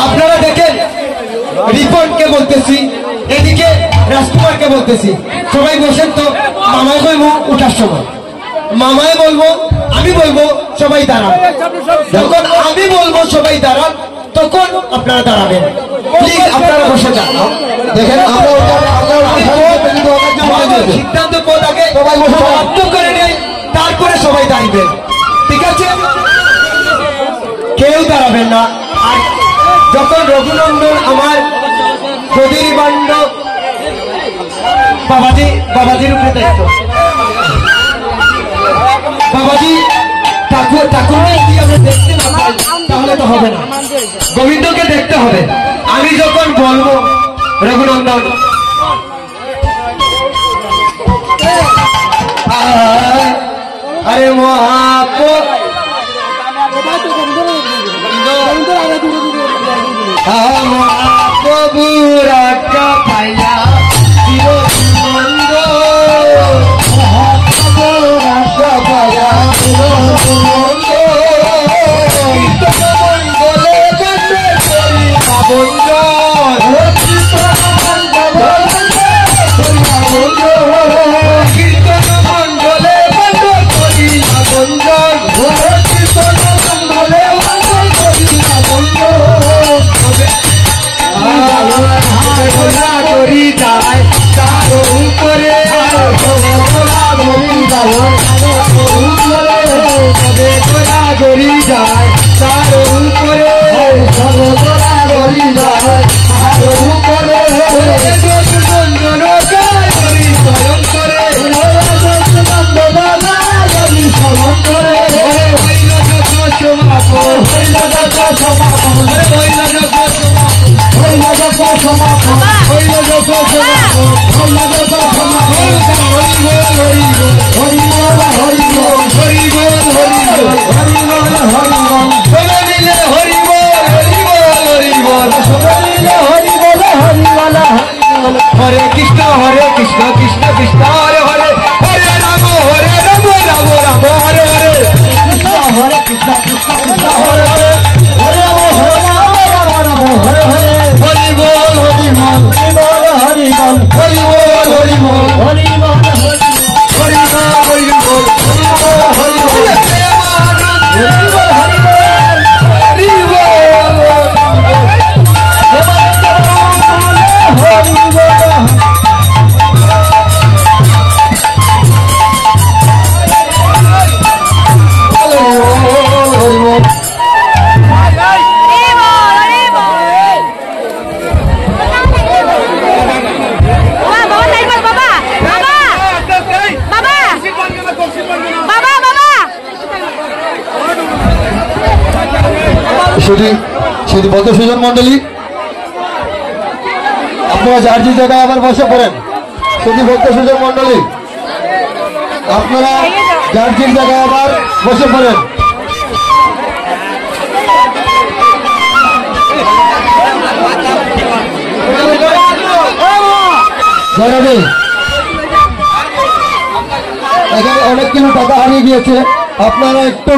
আপনারা দেখেন রিপনকে বলতেছি, এদিকে রাজকুমারকে বলতেছি, সবাই বসেন তো। মামায় বলবো উঠার সময়, মামায় বলবো, আমি বলবো সবাই দাঁড়ান। যখন আমি বলবো সবাই দাঁড়ান, তখন আপনারা দাঁড়াবেন। প্লিজ আপনারা বসে যান। দেখেন সিদ্ধান্ত পদ আগে সমাপ্ত করে নেই, তারপরে সবাই দাঁড়িবেন, ঠিক আছে? কেউ দাঁড়াবেন না। আর যখন রঘুনন্দন আমার প্রদীপ বান্ধব বাবাজির উপরে দায়িত্ব, বাবাজি ঠাকুর যদি আমরা দেখতে না পাই তাহলে তো হবে না, গোবিন্দকে দেখতে হবে। আমি যখন বলবো রঘুনন্দন আরে মহাপ্রভুরাটা পাইয়া চিরনন্দ মহাপ্রভুরাটা পাইয়া চিরনন্দ কীর্তনমণ্ডলে বসে করি আবঞ্জন কীর্তনমণ্ডলে বসে করি আবঞ্জন কীর্তনমণ্ডলে বসে করি আবঞ্জন করি গড়ি যায় তার উপরে সর্বদা গড়ি যায় তার উপরে हरे कृष्ण कृष्ण कृष्ण हरे हरे हरे राम राम राम हरे हरे हरे कृष्ण कृष्ण हरे हरे हरे राम राम हरे हरे हरि बोल हरि बोल हरि बोल हरि बोल हरि बोल हरि बोल हरि बोल हरि बोल শুধু ভক্ত সুজন মন্ডলী আপনারা যার যে জায়গায় আবার বসে পড়েন। শুধু ভক্ত সুজন মন্ডলী আপনারা যার যে জায়গায় আবার বসে পড়েন। এখানে অনেক কিছু টাকা হারিয়ে গিয়েছে, আপনারা একটু